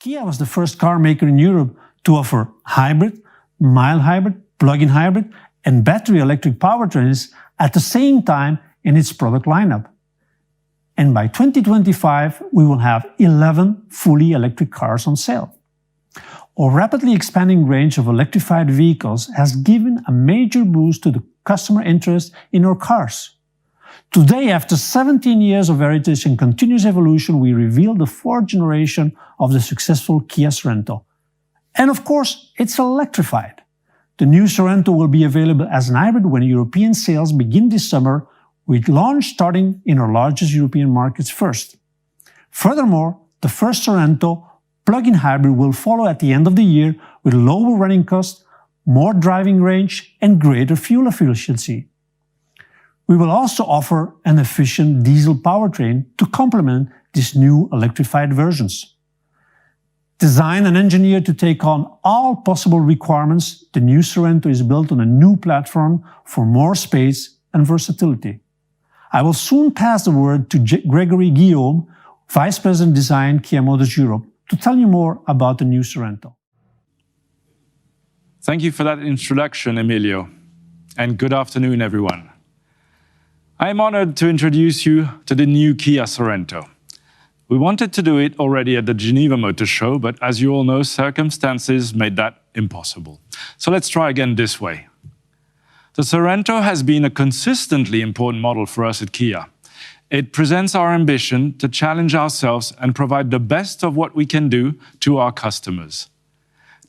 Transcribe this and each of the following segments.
Kia was the first car maker in Europe to offer hybrid, mild hybrid, plug-in hybrid and battery electric powertrains at the same time in its product lineup. And by 2025, we will have 11 fully electric cars on sale. Our rapidly expanding range of electrified vehicles has given a major boost to the customer interest in our cars. Today, after 17 years of heritage and continuous evolution, we reveal the fourth generation of the successful Kia Sorento. And of course, it's electrified. The new Sorento will be available as an hybrid when European sales begin this summer, with launch starting in our largest European markets first. Furthermore, the first Sorento plug-in hybrid will follow at the end of the year with lower running costs, more driving range and greater fuel efficiency. We will also offer an efficient diesel powertrain to complement these new electrified versions. Designed and engineered to take on all possible requirements, the new Sorento is built on a new platform for more space and versatility. I will soon pass the word to Gregory Guillaume, Vice President Design, Kia Motors Europe, to tell you more about the new Sorento. Thank you for that introduction, Emilio, and good afternoon, everyone. I am honored to introduce you to the new Kia Sorento. We wanted to do it already at the Geneva Motor Show, but as you all know, circumstances made that impossible. So let's try again this way. The Sorento has been a consistently important model for us at Kia. It presents our ambition to challenge ourselves and provide the best of what we can do to our customers.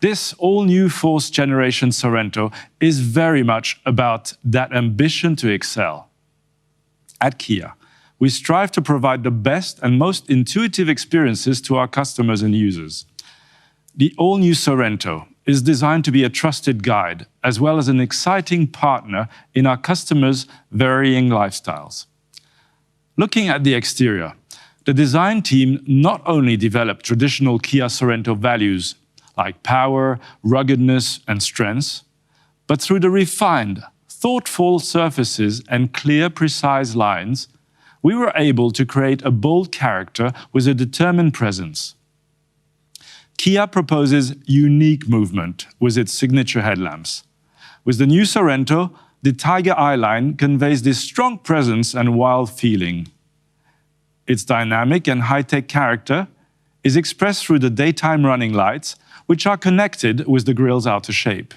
This all-new fourth generation Sorento is very much about that ambition to excel. At Kia, we strive to provide the best and most intuitive experiences to our customers and users. The all-new Sorento is designed to be a trusted guide, as well as an exciting partner in our customers' varying lifestyles. Looking at the exterior, the design team not only developed traditional Kia Sorento values like power, ruggedness, and strength, but through the refined, thoughtful surfaces and clear, precise lines, we were able to create a bold character with a determined presence. Kia proposes unique movement with its signature headlamps. With the new Sorento, the Tiger Eye line conveys this strong presence and wild feeling. Its dynamic and high-tech character is expressed through the daytime running lights, which are connected with the grille's outer shape.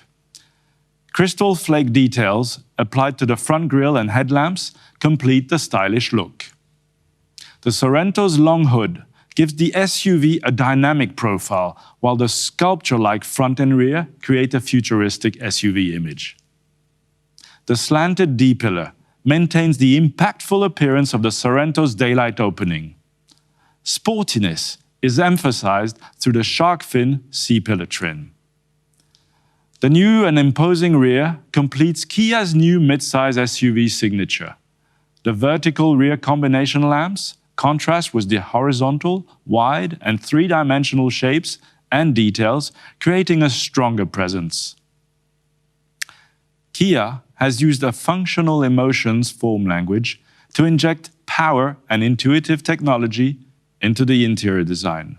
Crystal flake details applied to the front grille and headlamps complete the stylish look. The Sorento's long hood gives the SUV a dynamic profile, while the sculpture-like front and rear create a futuristic SUV image. The slanted D-pillar maintains the impactful appearance of the Sorento's daylight opening. Sportiness is emphasized through the shark fin C-pillar trim. The new and imposing rear completes Kia's new midsize SUV signature. The vertical rear combination lamps contrast with the horizontal, wide, and three-dimensional shapes and details, creating a stronger presence. Kia has used a functional emotions form language to inject power and intuitive technology into the interior design.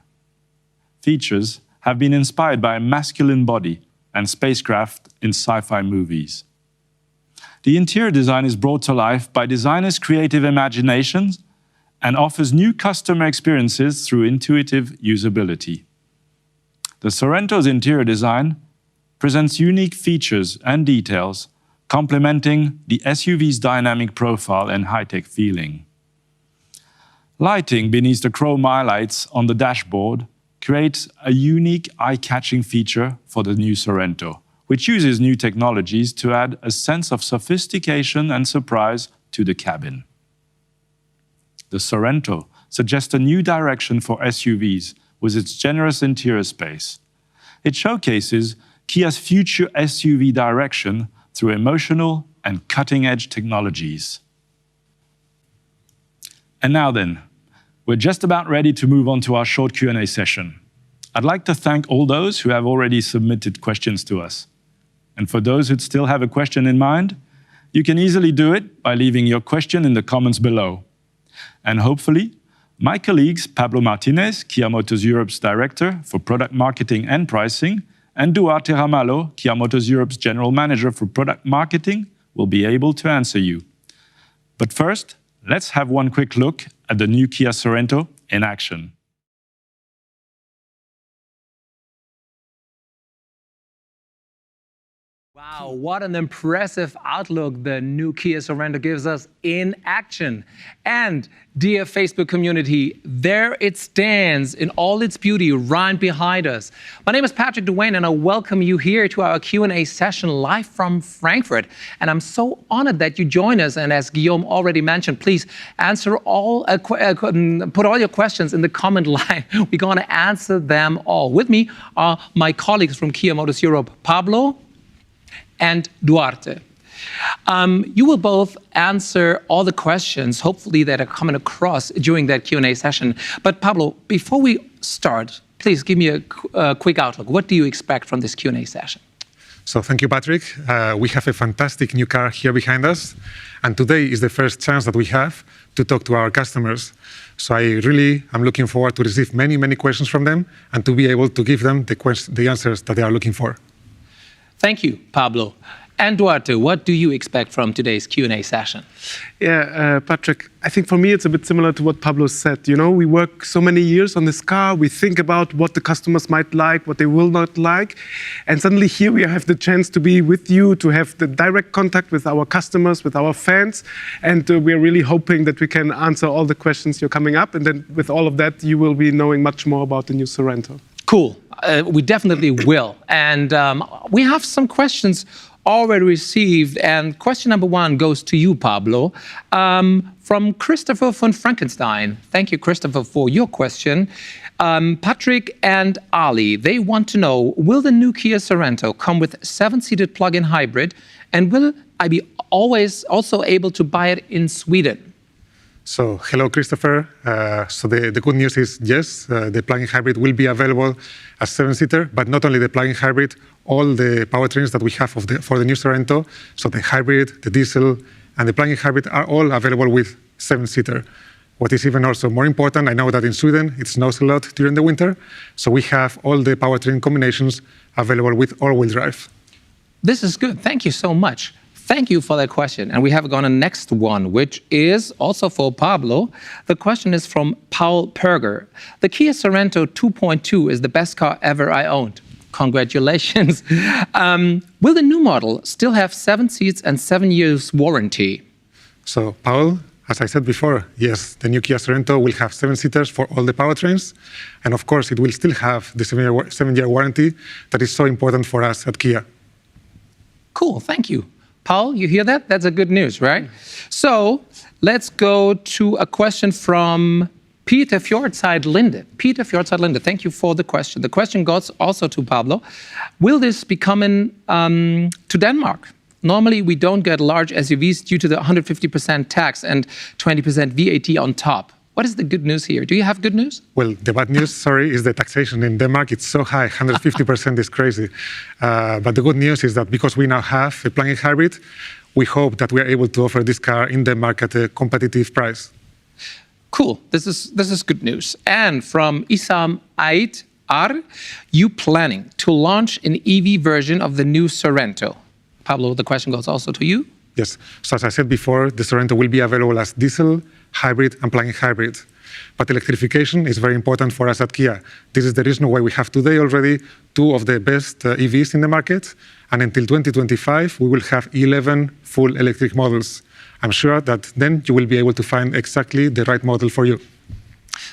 Features have been inspired by a masculine body and spacecraft in sci-fi movies. The interior design is brought to life by designers' creative imaginations and offers new customer experiences through intuitive usability. The Sorento's interior design presents unique features and details, complementing the SUV's dynamic profile and high-tech feeling. Lighting beneath the chrome highlights on the dashboard creates a unique eye-catching feature for the new Sorento, which uses new technologies to add a sense of sophistication and surprise to the cabin. The Sorento suggests a new direction for SUVs with its generous interior space. It showcases Kia's future SUV direction through emotional and cutting-edge technologies. And now then, we're just about ready to move on to our short Q&A session. I'd like to thank all those who have already submitted questions to us. And for those who still have a question in mind, you can easily do it by leaving your question in the comments below. And hopefully, My colleagues Pablo Martinez, Kia Motors Europe's Director for Product Marketing and Pricing, and Duarte Ramalho, Kia Motors Europe's General Manager for Product Marketing, will be able to answer you. But first, let's have one quick look at the new Kia Sorento in action. Wow, what an impressive outlook the new Kia Sorento gives us in action. And dear Facebook community, there it stands in all its beauty right behind us. My name is Patrick Duane and I welcome you here to our Q&A session live from Frankfurt. And I'm so honored that you join us. And as Guillaume already mentioned, please answer all, put all your questions in the comment line. We're going to answer them all. With me are my colleagues from Kia Motors Europe, Pablo and Duarte. You will both answer all the questions, hopefully, that are coming across during that Q&A session. But Pablo, before we start, please give me a quick outlook. What do you expect from this Q&A session? So thank you, Patrick. We have a fantastic new car here behind us. And today is the first chance that we have to talk to our customers. So I really am looking forward to receive many, many questions from them and to be able to give them the answers that they are looking for. Thank you, Pablo. And Duarte, what do you expect from today's Q&A session? Yeah, Patrick, I think for me it's a bit similar to what Pablo said. You know, we work so many years on this car, we think about what the customers might like, what they will not like, and suddenly here we have the chance to be with you, to have the direct contact with our customers, with our fans, and we're really hoping that we can answer all the questions you're coming up, and then with all of that you will be knowing much more about the new Sorento. Cool. We definitely will. And we have some questions already received. And question number one goes to you, Pablo, from Christopher von Frankenstein. Thank you, Christopher, for your question. Patrick and Ali, they want to know, will the new Kia Sorento come with 7-seated plug-in hybrid? And will I be always also able to buy it in Sweden? So, hello, Christopher. So the good news is, yes, the plug-in hybrid will be available as 7-seater, but not only the plug-in hybrid, all the powertrains that we have for the new Sorento, so the hybrid, the diesel, and the plug-in hybrid are all available with 7-seater. What is even also more important, I know that in Sweden it snows a lot during the winter, so we have all the powertrain combinations available with all-wheel drive. This is good. Thank you so much. Thank you for that question. And we have gone to the next one, which is also for Pablo. The question is from Paul Perger. The Kia Sorento 2.2 is the best car ever I owned. Congratulations. Will the new model still have 7 seats and 7 years warranty? So, Paul, as I said before, yes, the new Kia Sorento will have 7-seaters for all the powertrains. And of course, it will still have the 7-year warranty that is so important for us at Kia. Cool, thank you. Paul, you hear that? That's a good news, right? So let's go to a question from Peter Fjordside-Linde. Peter Fjordside-Linde, thank you for the question. The question goes also to Pablo. Will this be coming to Denmark? Normally, we don't get large SUVs due to the 150% tax and 20% VAT on top. What is the good news here? Do you have good news? Well, the bad news, sorry, is the taxation in Denmark. It's so high, 150% is crazy. But the good news is that because we now have a plug-in hybrid, we hope that we are able to offer this car in Denmark at a competitive price. Cool. This is good news. And from Isam Ait Ar, you planning to launch an EV version of the new Sorento? Pablo, the question goes also to you. Yes. So as I said before, the Sorento will be available as diesel, hybrid, and plug-in hybrid. But electrification is very important for us at Kia. This is the reason why we have today already 2 of the best EVs in the market. And until 2025, we will have 11 full electric models. I'm sure that then you will be able to find exactly the right model for you.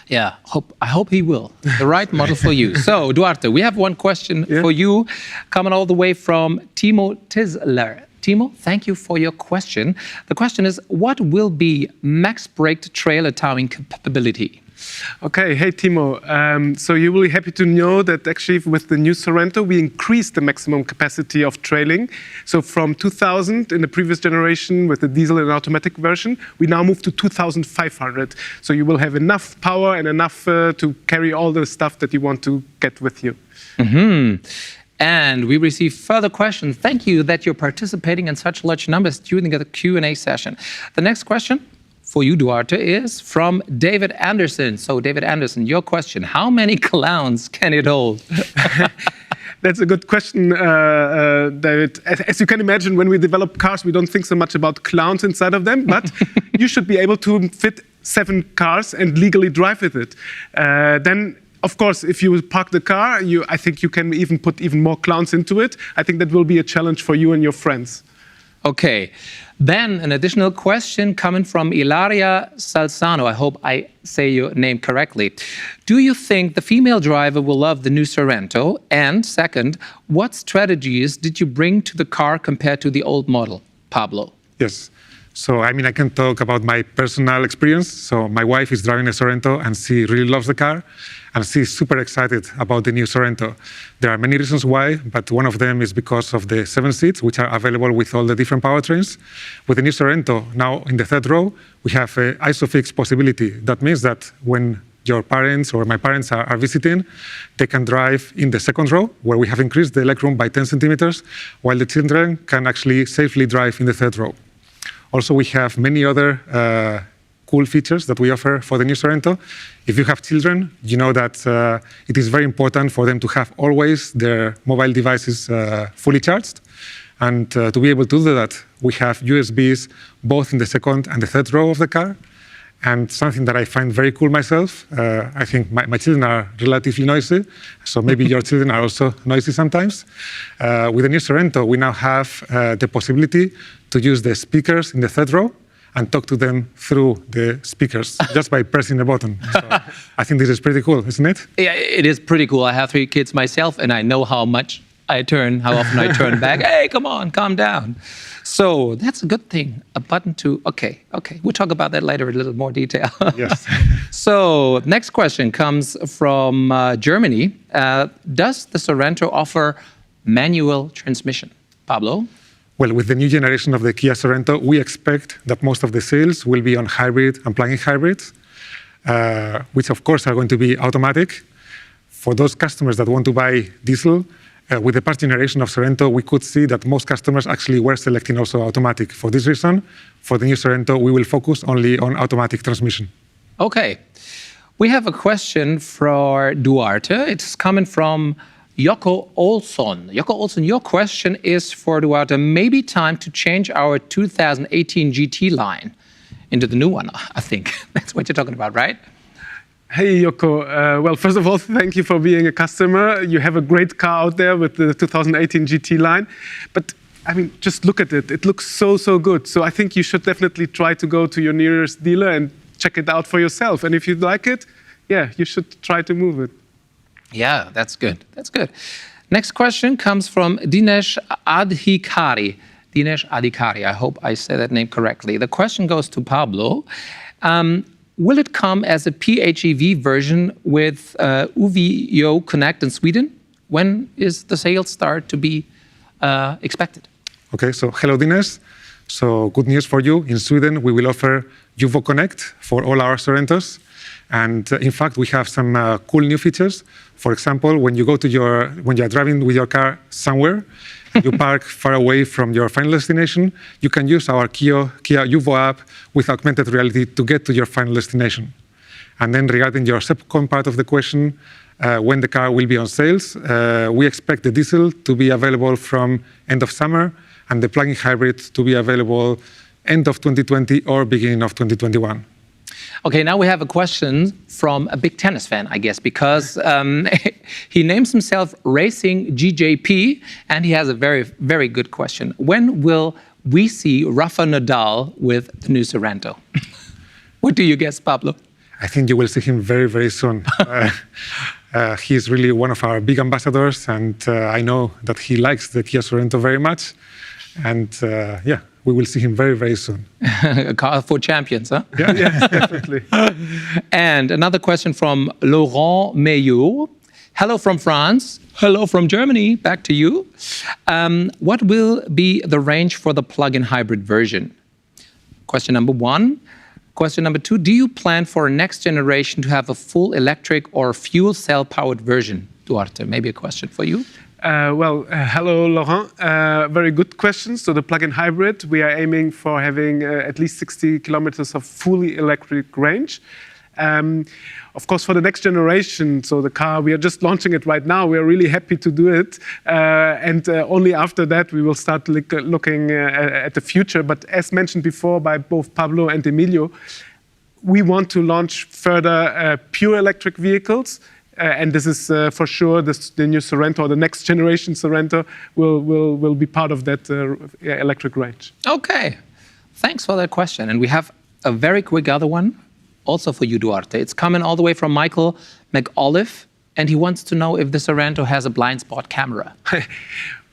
Yeah, I hope he will. The right model for you. So, Duarte, we have one question for you, coming all the way from Timo Tisler. Timo, thank you for your question. The question is, what will be max braked trailer towing capability? Okay, hey Timo. So you will be happy to know that actually with the new Sorento, we increased the maximum capacity of trailing. So from 2000 in the previous generation with the diesel and automatic version, we now move to 2500. So you will have enough power and enough to carry all the stuff that you want to get with you. Mm-hmm. And we receive further questions. Thank you that you're participating in such large numbers during the Q&A session. The next question for you, Duarte, is from David Anderson. So, David Anderson, your question, how many clowns can it hold? That's a good question, David. As you can imagine, when we develop cars, we don't think so much about clowns inside of them, but you should be able to fit 7 cars and legally drive with it. Then, of course, if you park the car, I think you can even put even more clowns into it. I think that will be a challenge for you and your friends. Okay. Then an additional question coming from Ilaria Salzano. I hope I say your name correctly. Do you think the female driver will love the new Sorento? And second, what strategies did you bring to the car compared to the old model? Pablo. Yes. So, I mean, I can talk about my personal experience. So, my wife is driving a Sorento and she really loves the car and she's super excited about the new Sorento. There are many reasons why, but one of them is because of the 7 seats, which are available with all the different powertrains. With the new Sorento, now in the 3rd row, we have an ISOFIX possibility. That means that when your parents or my parents are visiting, they can drive in the 2nd row, where we have increased the legroom by 10 centimeters, while the children can actually safely drive in the 3rd row. Also, we have many other cool features that we offer for the new Sorento. If you have children, you know that it is very important for them to have always their mobile devices fully charged. And to be able to do that, we have USBs both in the 2nd and the 3rd row of the car. And something that I find very cool myself, I think my children are relatively noisy, so maybe your children are also noisy sometimes. With the new Sorento, we now have the possibility to use the speakers in the 3rd row and talk to them through the speakers just by pressing the button. So I think this is pretty cool, isn't it? Yeah, it is pretty cool. I have 3 kids myself, and I know how often I turn back. Hey, come on, calm down. So that's a good thing. A button to, okay. We'll talk about that later in a little more detail. Yes. So next question comes from Germany. Does the Sorento offer manual transmission? Pablo? Well, with the new generation of the Kia Sorento, we expect that most of the sales will be on hybrid and plug-in hybrids, which of course are going to be automatic. For those customers that want to buy diesel, with the past generation of Sorento, we could see that most customers actually were selecting also automatic. For this reason, for the new Sorento, we will focus only on automatic transmission. Okay. We have a question for Duarte. It's coming from Jocko Olson. Jocko Olson, your question is for Duarte. Maybe time to change our 2018 GT line into the new one, I think. That's what you're talking about, right? Hey, Jocko. Well, first of all, thank you for being a customer. You have a great car out there with the 2018 GT line. But, I mean, just look at it. It looks so good. So I think you should definitely try to go to your nearest dealer and check it out for yourself. And if you like it, yeah, you should try to move it. Yeah, that's good. That's good. Next question comes from Dinesh Adhikari. Dinesh Adhikari, I hope I said that name correctly. The question goes to Pablo. Will it come as a PHEV version with UVO Connect in Sweden? When is the sales start to be expected? Okay, so hello, Dinesh. So good news for you. In Sweden, we will offer UVO Connect for all our Sorentos. And in fact, we have some cool new features. For example, when you are driving with your car somewhere, you park far away from your final destination, you can use our Kia UVO app with augmented reality to get to your final destination. And then regarding your second part of the question, when the car will be on sales, we expect the diesel to be available from end of summer and the plug-in hybrid to be available end of 2020 or beginning of 2021. Okay, now we have a question from a big tennis fan, I guess, because he names himself Racing GJP, and he has a very, very good question. When will we see Rafa Nadal with the new Sorento? What do you guess, Pablo? I think you will see him very, very soon. He's really one of our big ambassadors, and I know that he likes the Kia Sorento very much. And yeah, we will see him very, very soon. A car for champions, huh? Yeah, definitely. And another question from Laurent Maillot. Hello from France. Hello from Germany. Back to you. What will be the range for the plug-in hybrid version? Question number 1. Question number 2. Do you plan for a next generation to have a full electric or fuel cell powered version? Duarte, maybe a question for you. Hello, Laurent. Very good question. So the plug-in hybrid, we are aiming for having at least 60 kilometers of fully electric range. Of course, for the next generation, so the car, we are just launching it right now. We are really happy to do it. And only after that, we will start looking at the future. But as mentioned before by both Pablo and Emilio, we want to launch further pure electric vehicles. And this is for sure the new Sorento, or the next generation Sorento, will be part of that electric range. Okay, thanks for that question. And we have a very quick other one, also for you, Duarte. It's coming all the way from Michael McAuliffe, and he wants to know if the Sorento has a blind spot camera.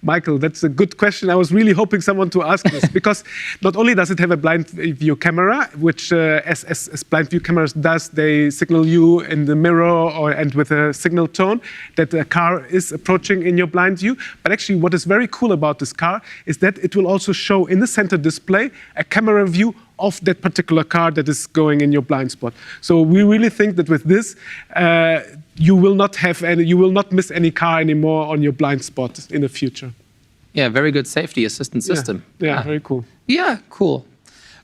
Michael, that's a good question. I was really hoping someone to ask this, because not only does it have a blind view camera, which as blind view cameras does, they signal you in the mirror and with a signal tone that a car is approaching in your blind view. But actually what is very cool about this car is that it will also show in the center display a camera view of that particular car that is going in your blind spot. So we really think that with this, you will not miss any car anymore on your blind spot in the future. Yeah, very good safety assistance system. Yeah, very cool. Yeah, cool.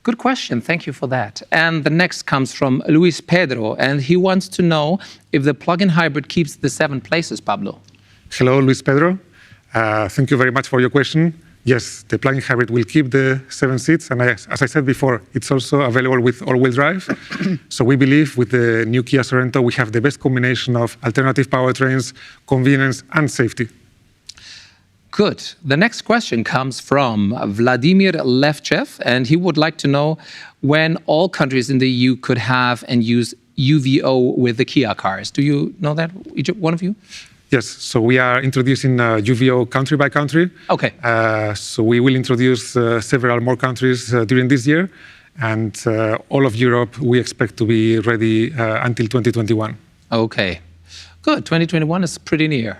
Good question. Thank you for that. And the next comes from Luis Pedro, and he wants to know if the plug-in hybrid keeps the 7 places, Pablo. Hello, Luis Pedro. Thank you very much for your question. Yes, the plug-in hybrid will keep the 7 seats, and as I said before, it's also available with all-wheel drive. So we believe with the new Kia Sorento, we have the best combination of alternative powertrains, convenience, and safety. Good. The next question comes from Vladimir Levchev, and he would like to know when all countries in the EU could have and use UVO with the Kia cars. Do you know that, one of you? Yes, so we are introducing UVO country by country. Okay. So we will introduce several more countries during this year, and all of Europe we expect to be ready until 2021. Okay, good. 2021 is pretty near.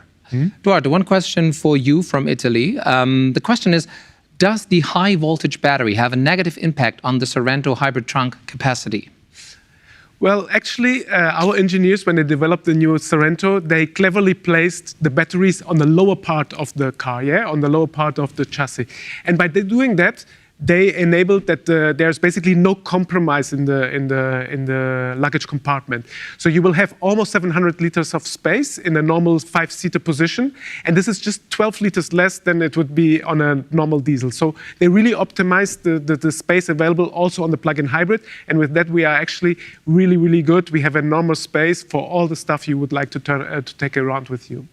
Duarte, one question for you from Italy. The question is, does the high voltage battery have a negative impact on the Sorento hybrid trunk capacity? Well, actually, our engineers, when they developed the new Sorento, they cleverly placed the batteries on the lower part of the car, on the lower part of the chassis. And by doing that, they enabled that there's basically no compromise in the luggage compartment. So you will have almost 700 liters of space in a normal 5-seater position, and this is just 12 liters less than it would be on a normal diesel. So they really optimized the space available also on the plug-in hybrid, and with that we are actually really, really good. We have enormous space for all the stuff you would like to take around with you.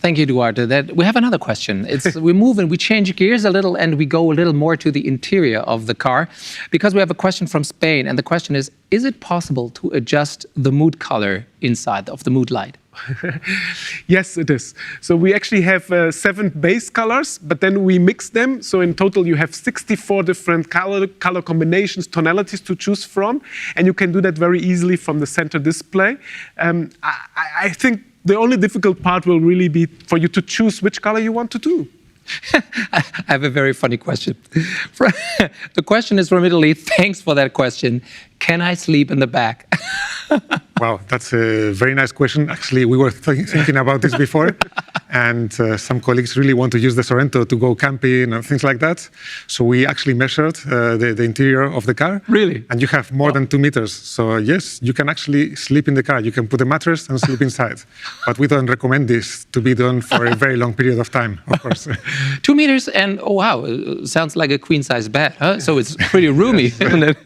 Thank you, Duarte. We have another question. We move and we change gears a little, and we go a little more to the interior of the car, because we have a question from Spain, and the question is it possible to adjust the mood color inside of the mood light? Yes, it is. So we actually have 7 base colors, but then we mix them. So in total, you have 64 different color combinations, tonalities to choose from, and you can do that very easily from the center display. I think the only difficult part will really be for you to choose which color you want to do. I have a very funny question. The question is from Italy. Thanks for that question. Can I sleep in the back? Wow, that's a very nice question. Actually, we were thinking about this before, and some colleagues really want to use the Sorento to go camping and things like that. So we actually measured the interior of the car. Really? And you have more than 2 meters. So yes, you can actually sleep in the car. You can put a mattress and sleep inside. But we don't recommend this to be done for a very long period of time, of course. 2 meters and, oh wow, sounds like a queen-size bed, huh? So it's pretty roomy, isn't it?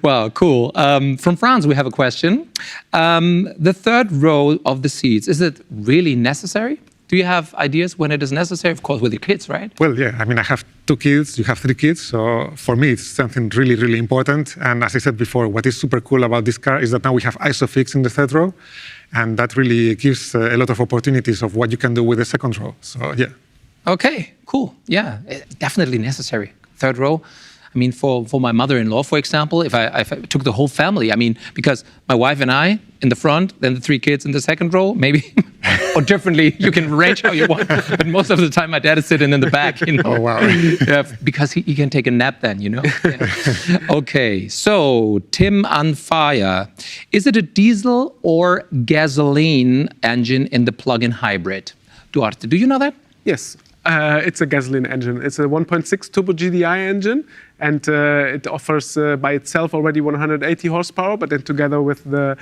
Wow, cool. From France, we have a question. The third row of the seats, is it really necessary? Do you have ideas when it is necessary? Of course, with your kids, right? Well, yeah. I mean, I have 2 kids. You have 3 kids. So for me, it's something really, really important. And as I said before, what is super cool about this car is that now we have ISOFIX in the third row. And that really gives a lot of opportunities of what you can do with the second row. So, yeah. Okay, cool. Yeah, definitely necessary. Third row. I mean, for my mother-in-law, for example, if I took the whole family, I mean, because my wife and I in the front, then the 3 kids in the second row, maybe, or differently, you can arrange how you want. But most of the time, my dad is sitting in the back, you know. Oh, wow. Yeah, because he can take a nap then, you know. Yeah. Okay, so Tim on fire. Is it a diesel or gasoline engine in the plug-in hybrid? Duarte, do you know that? Yes, it's a gasoline engine. It's a 1.6 turbo GDI engine, and it offers by itself already 180 horsepower. But then together with the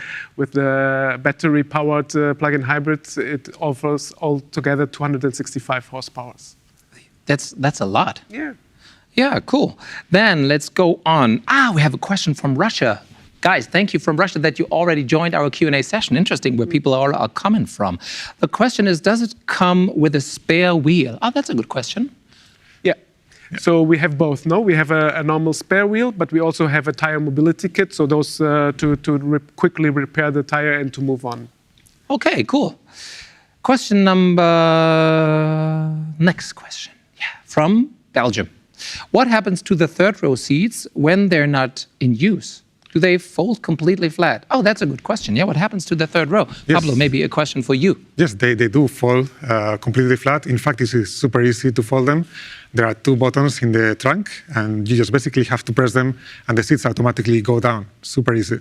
battery-powered plug-in hybrid, it offers altogether 265 horsepower. That's a lot. Yeah. Yeah, cool. Then let's go on. We have a question from Russia. Guys, thank you from Russia that you already joined our Q&A session. Interesting where people are coming from. The question is, does it come with a spare wheel? Oh, that's a good question. Yeah. So we have both. No, we have a normal spare wheel, but we also have a tire mobility kit. So those to quickly repair the tire and to move on. Okay, cool. Next question. Yeah, from Belgium. What happens to the third row seats when they're not in use? Do they fold completely flat? Oh, that's a good question. Yeah, what happens to the third row? Yes. Pablo, maybe a question for you. Yes, they do fold completely flat. In fact, it is super easy to fold them. There are 2 buttons in the trunk, and you just basically have to press them, and the seats automatically go down. Super easy.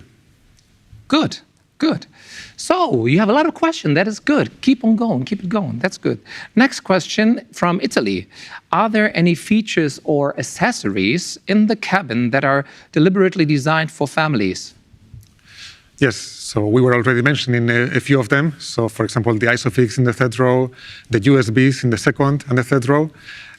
Good, good. So you have a lot of questions. That is good. Keep on going. Keep it going. That's good. Next question from Italy. Are there any features or accessories in the cabin that are deliberately designed for families? Yes, so we were already mentioning a few of them. So, for example, the ISOFIX in the third row, the USBs in the second and the third row.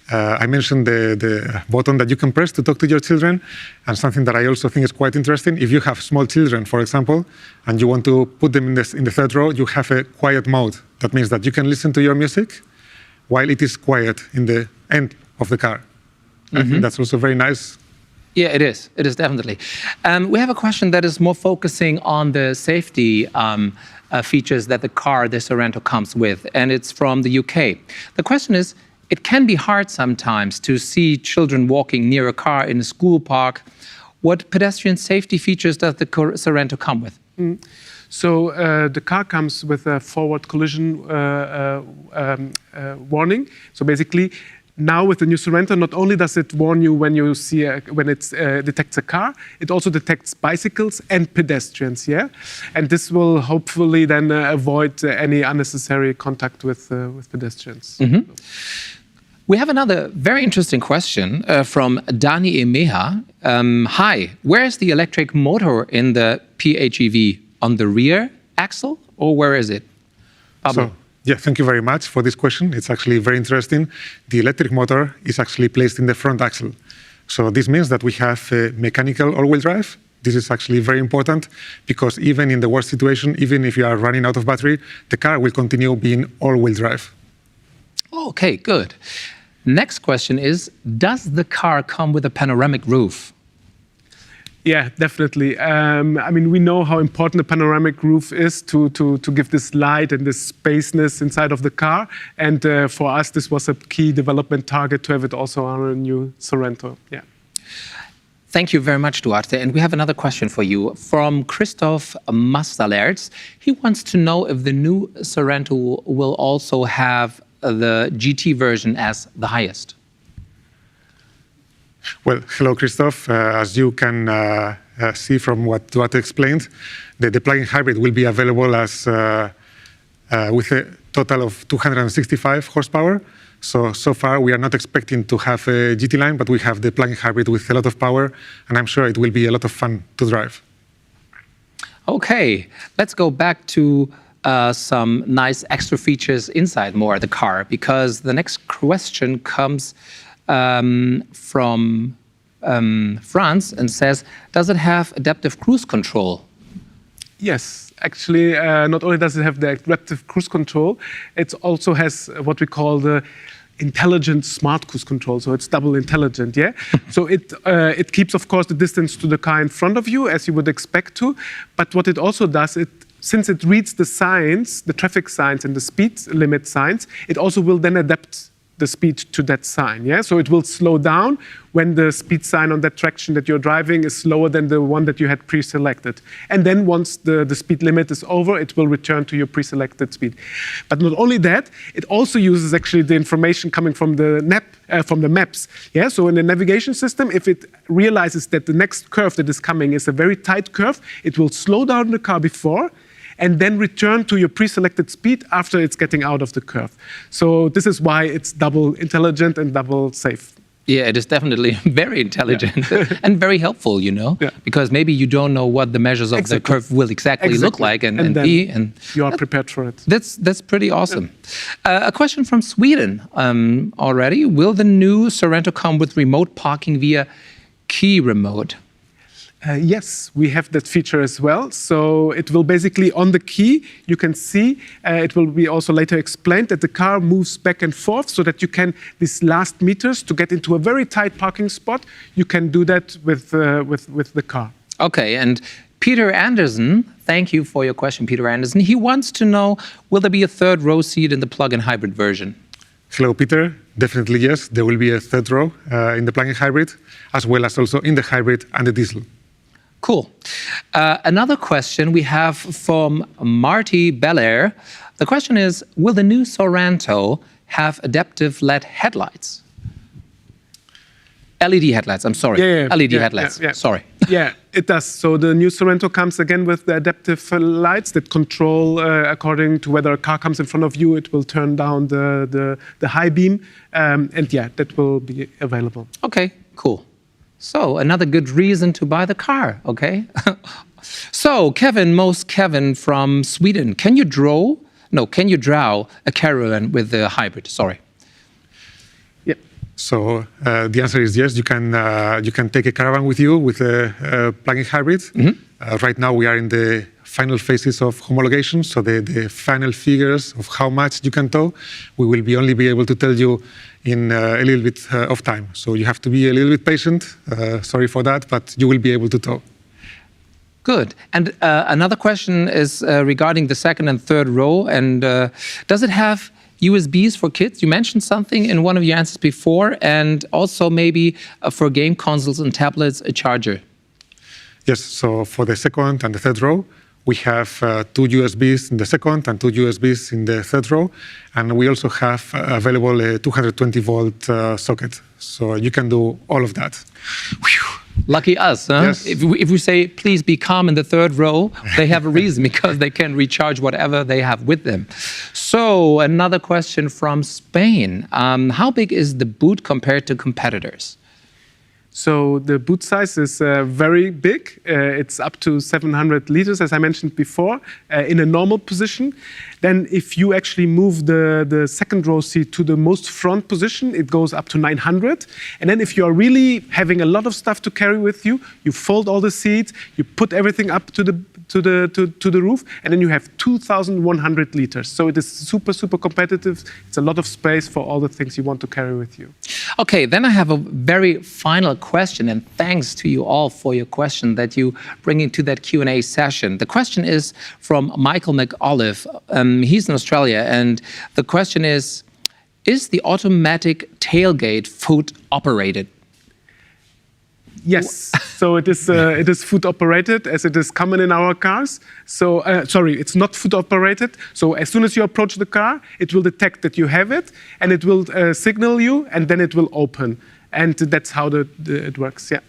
I mentioned the button that you can press to talk to your children, and something that I also think is quite interesting. If you have small children, for example, and you want to put them in the third row, you have a quiet mode. That means that you can listen to your music while it is quiet in the end of the car. I think that's also very nice. Yeah, it is. It is definitely. We have a question that is more focusing on the safety features that the Sorento comes with, and it's from the UK. The question is, it can be hard sometimes to see children walking near a car in a school park. What pedestrian safety features does the Sorento come with? So the car comes with a forward collision warning. So basically, now with the new Sorento, not only does it warn you when you see when it detects a car, it also detects bicycles and pedestrians. Yeah, and this will hopefully then avoid any unnecessary contact with pedestrians. We have another very interesting question from Dani Emeha. Hi, where is the electric motor in the PHEV? On the rear axle, or where is it? Pablo. So, yeah, thank you very much for this question. It's actually very interesting. The electric motor is actually placed in the front axle. So this means that we have a mechanical all-wheel drive. This is actually very important because even in the worst situation, even if you are running out of battery, the car will continue being all-wheel drive. Okay, good. Next question is, does the car come with a panoramic roof? Yeah, definitely. I mean, we know how important a panoramic roof is to give this light and this spaceness inside of the car. And for us, this was a key development target to have it also on a new Sorento. Yeah. Thank you very much, Duarte. And we have another question for you from Christoph Mastalerts. He wants to know if the new Sorento will also have the GT version as the highest. Well, hello, Christoph. As you can see from what Duarte explained, the plug-in hybrid will be available as with a total of 265 horsepower. So far, we are not expecting to have a GT line, but we have the plug-in hybrid with a lot of power, and I'm sure it will be a lot of fun to drive. Okay, let's go back to some nice extra features inside more the car, because the next question comes from France and says, does it have adaptive cruise control? Yes, actually, not only does it have the adaptive cruise control, it also has what we call the intelligent smart cruise control. So it's double intelligent, yeah? So it keeps, of course, the distance to the car in front of you, as you would expect to. But what it also does, since it reads the signs, the traffic signs and the speed limit signs, it also will then adapt the speed to that sign. Yeah, so it will slow down when the speed sign on that traction that you're driving is slower than the one that you had pre-selected. And then once the speed limit is over, it will return to your pre-selected speed. But not only that, it also uses actually the information coming from the maps. Yeah, so in the navigation system, if it realizes that the next curve that is coming is a very tight curve, it will slow down the car before and then return to your pre-selected speed after it's getting out of the curve. So this is why it's double intelligent and double safe. Yeah, it is definitely very intelligent and very helpful, because maybe you don't know what the measures of the curve will exactly look like and be. And you are prepared for it. That's pretty awesome. A question from Sweden already. Will the new Sorento come with remote parking via key remote? Yes, we have that feature as well. So it will basically, on the key, you can see, it will be also later explained that the car moves back and forth so that you can, these last meters, to get into a very tight parking spot, you can do that with the car. Okay, and Peter Anderson, thank you for your question, Peter Anderson. He wants to know, will there be a third row seat in the plug-in hybrid version? Hello, Peter. Definitely yes, there will be a third row in the plug-in hybrid, as well as also in the hybrid and the diesel. Cool. Another question we have from Marty Belair. The question is, will the new Sorento have adaptive LED headlights? LED headlights, I'm sorry. LED headlights, sorry. Yeah, it does. So the new Sorento comes again with the adaptive lights that control, according to whether a car comes in front of you, it will turn down the high beam. And yeah, that will be available. Okay, cool. So another good reason to buy the car, okay? So Kevin from Sweden, can you draw a caravan with the hybrid? Sorry. Yeah. So the answer is yes. You can take a caravan with you with a plug-in hybrid. Right now we are in the final phases of homologation, so the final figures of how much you can tow, we will only be able to tell you in a little bit of time. So you have to be a little bit patient. Sorry for that, but you will be able to tow. Good. And another question is regarding the second and third row. And does it have USBs for kids? You mentioned something in one of your answers before, and also maybe for game consoles and tablets, a charger. Yes, so for the second and the third row, we have 2 USBs in the second and 2 USBs in the third row. And we also have available a 220-volt socket. So you can do all of that. Whew. Lucky us, huh? Yes. If we say, please be calm in the third row, they have a reason, because they can recharge whatever they have with them. So another question from Spain. How big is the boot compared to competitors? So the boot size is very big. It's up to 700 liters, as I mentioned before, in a normal position. Then if you actually move the second row seat to the most front position, it goes up to 900. And then if you are really having a lot of stuff to carry with you, you fold all the seats, you put everything up to the roof, and then you have 2,100 liters. So it is super, super competitive. It's a lot of space for all the things you want to carry with you. Okay, then I have a very final question, and thanks to you all for your question that you bring into that Q&A session. The question is from Michael McAuliffe. He's in Australia, and the question is the automatic tailgate foot operated? Yes, so it is foot operated, as it is common in our cars. So sorry, it's not foot operated. So as soon as you approach the car, it will detect that you have it, and it will signal you, and then it will open. And that's how it works. Yeah.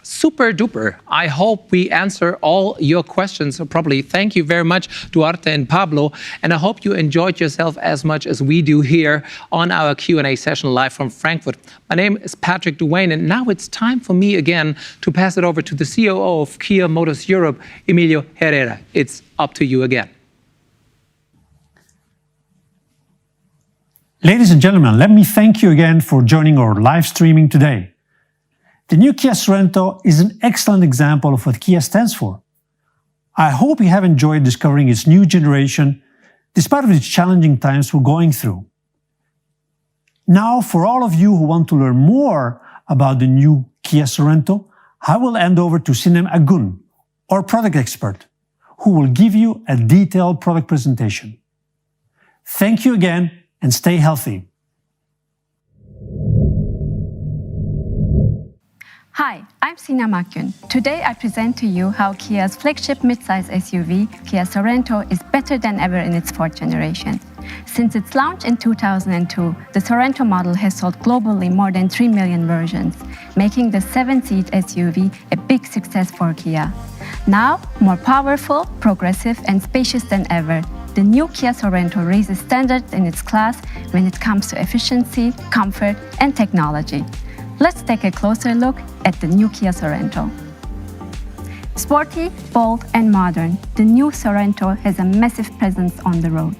Super duper. I hope we answer all your questions properly. Thank you very much, Duarte and Pablo. And I hope you enjoyed yourself as much as we do here on our Q&A session live from Frankfurt. My name is Patrick Duane, and now it's time for me again to pass it over to the COO of Kia Motors Europe, Emilio Herrera. It's up to you again. Ladies and gentlemen, let me thank you again for joining our live streaming today. The new Kia Sorento is an excellent example of what Kia stands for. I hope you have enjoyed discovering its new generation, despite of its challenging times we're going through. Now, for all of you who want to learn more about the new Kia Sorento, I will hand over to Sinem Agun, our product expert, who will give you a detailed product presentation. Thank you again, and stay healthy. Hi, I'm Sina Makyun. Today I present to you how Kia's flagship midsize SUV, Kia Sorento, is better than ever in its fourth generation. Since its launch in 2002, the Sorento model has sold globally more than 3 million versions, making the 7-seat SUV a big success for Kia. Now, more powerful, progressive, and spacious than ever, the new Kia Sorento raises standards in its class when it comes to efficiency, comfort, and technology. Let's take a closer look at the new Kia Sorento. Sporty, bold, and modern, the new Sorento has a massive presence on the road.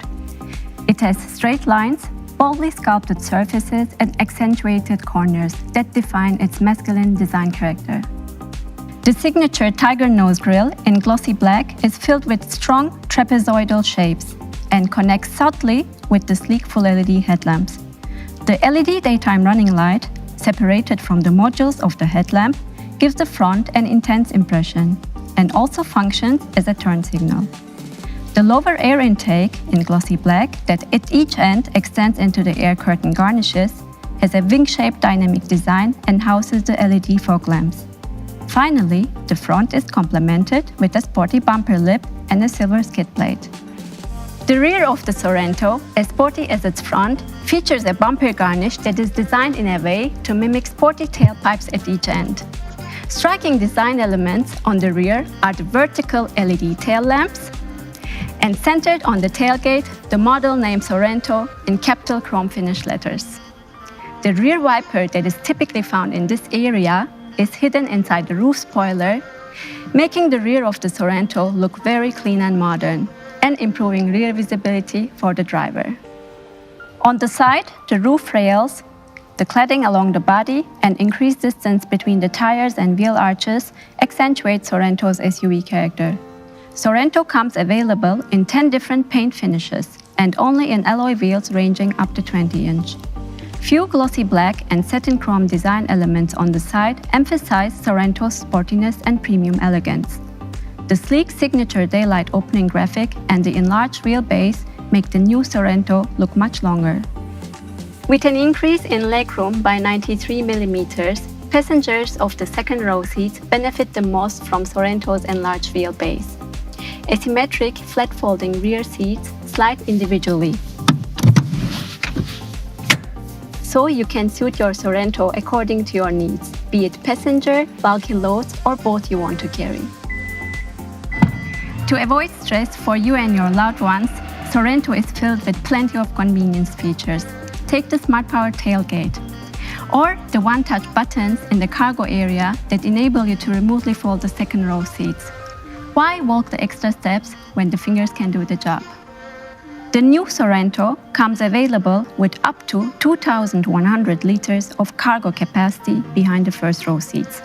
It has straight lines, boldly sculpted surfaces, and accentuated corners that define its masculine design character. The signature tiger nose grille in glossy black is filled with strong trapezoidal shapes and connects subtly with the sleek full LED headlamps. The LED daytime running light, separated from the modules of the headlamp, gives the front an intense impression and also functions as a turn signal. The lower air intake in glossy black that at each end extends into the air curtain garnishes has a wing-shaped dynamic design and houses the LED fog lamps. Finally, the front is complemented with a sporty bumper lip and a silver skid plate. The rear of the Sorento, as sporty as its front, features a bumper garnish that is designed in a way to mimic sporty tailpipes at each end. Striking design elements on the rear are the vertical LED tail lamps, and centered on the tailgate, the model name Sorento in capital chrome finish letters. The rear wiper that is typically found in this area is hidden inside the roof spoiler, making the rear of the Sorento look very clean and modern, and improving rear visibility for the driver. On the side, the roof rails, the cladding along the body, and increased distance between the tires and wheel arches accentuate Sorento's SUV character. Sorento comes available in 10 different paint finishes and only in alloy wheels ranging up to 20-inch. Few glossy black and satin chrome design elements on the side emphasize Sorento's sportiness and premium elegance. The sleek signature daylight opening graphic and the enlarged wheelbase make the new Sorento look much longer. With an increase in legroom by 93 mm, passengers of the second row seats benefit the most from Sorento's enlarged wheelbase. Asymmetric, flat-folding rear seats slide individually, so you can suit your Sorento according to your needs, be it passenger, bulky loads, or both you want to carry. To avoid stress for you and your loved ones, Sorento is filled with plenty of convenience features. Take the Smart Power tailgate, or the one-touch buttons in the cargo area that enable you to remotely fold the second row seats. Why walk the extra steps when the fingers can do the job? The new Sorento comes available with up to 2,100 liters of cargo capacity behind the first row seats,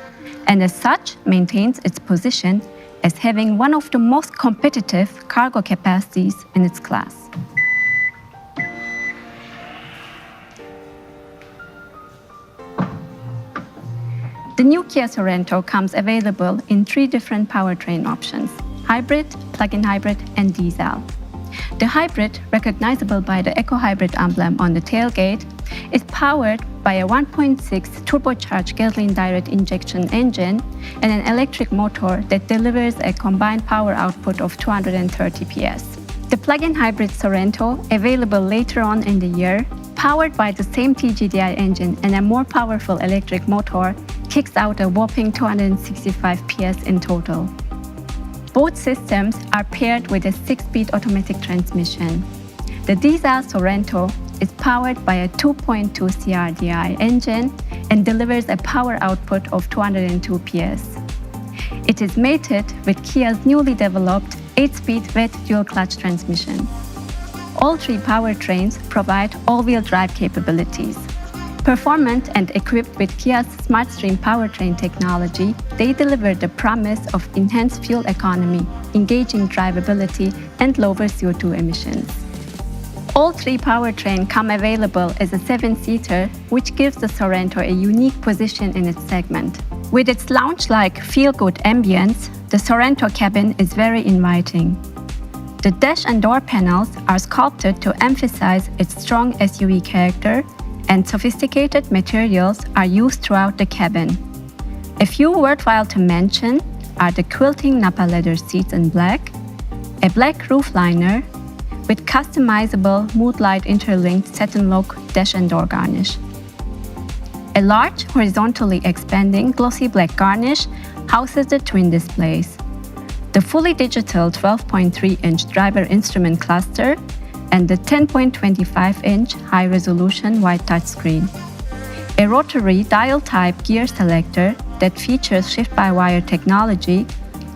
and as such maintains its position as having one of the most competitive cargo capacities in its class. The new Kia Sorento comes available in 3 different powertrain options: hybrid, plug-in hybrid, and diesel. The hybrid, recognizable by the eco-hybrid emblem on the tailgate, is powered by a 1.6 turbocharged gasoline direct injection engine and an electric motor that delivers a combined power output of 230 PS. The plug-in hybrid Sorento, available later on in the year, powered by the same TGDI engine and a more powerful electric motor, kicks out a whopping 265 PS in total. Both systems are paired with a 6-speed automatic transmission. The diesel Sorento is powered by a 2.2 CRDI engine and delivers a power output of 202 PS. It is mated with Kia's newly developed 8-speed wet dual-clutch transmission. All 3 powertrains provide all-wheel drive capabilities. Performant and equipped with Kia's Smartstream powertrain technology, they deliver the promise of enhanced fuel economy, engaging drivability, and lower CO2 emissions. All 3 powertrains come available as a 7-seater, which gives the Sorento a unique position in its segment. With its lounge-like feel-good ambience, the Sorento cabin is very inviting. The dash and door panels are sculpted to emphasize its strong SUV character, and sophisticated materials are used throughout the cabin. A few worthwhile to mention are the quilting Napa leather seats in black, a black roof liner with customizable mood-light interlinked satin look dash and door garnish. A large, horizontally expanding glossy black garnish houses the twin displays, the fully digital 12.3-inch driver instrument cluster, and the 10.25-inch high-resolution white touchscreen. A rotary dial-type gear selector that features shift-by-wire technology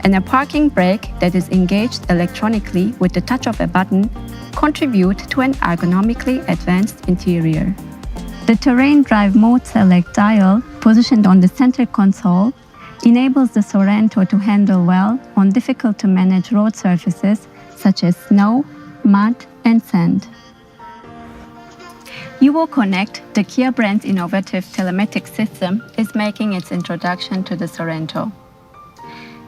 and a parking brake that is engaged electronically with the touch of a button contribute to an ergonomically advanced interior. The terrain drive mode select dial, positioned on the center console, enables the Sorento to handle well on difficult-to-manage road surfaces such as snow, mud, and sand. Euro Connect, the Kia brand's innovative telematics system, is making its introduction to the Sorento.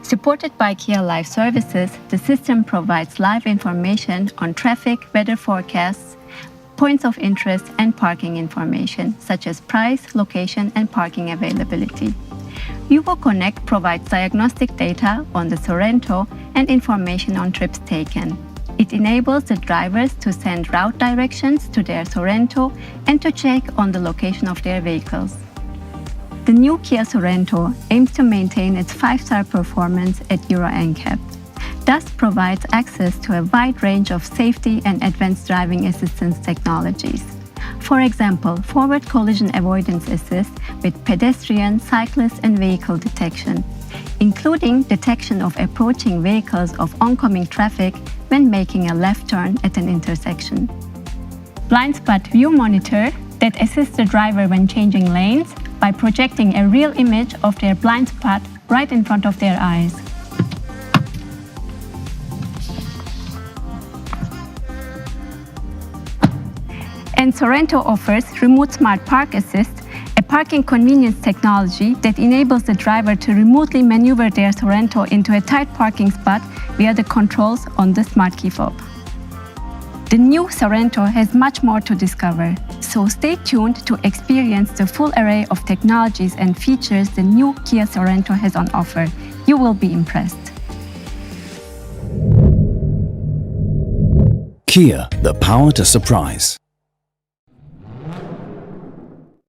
Supported by Kia Live Services, the system provides live information on traffic, weather forecasts, points of interest, and parking information, such as price, location, and parking availability. Euro Connect provides diagnostic data on the Sorento and information on trips taken. It enables the drivers to send route directions to their Sorento and to check on the location of their vehicles. The new Kia Sorento aims to maintain its 5-star performance at Euro NCAP, thus provides access to a wide range of safety and advanced driving assistance technologies. For example, forward collision avoidance assist with pedestrian, cyclist, and vehicle detection, including detection of approaching vehicles of oncoming traffic when making a left turn at an intersection. Blind spot view monitor that assists the driver when changing lanes by projecting a real image of their blind spot right in front of their eyes. And Sorento offers Remote Smart Park Assist, a parking convenience technology that enables the driver to remotely maneuver their Sorento into a tight parking spot via the controls on the smart key fob. The new Sorento has much more to discover, so stay tuned to experience the full array of technologies and features the new Kia Sorento has on offer. You will be impressed. Kia, the power to surprise.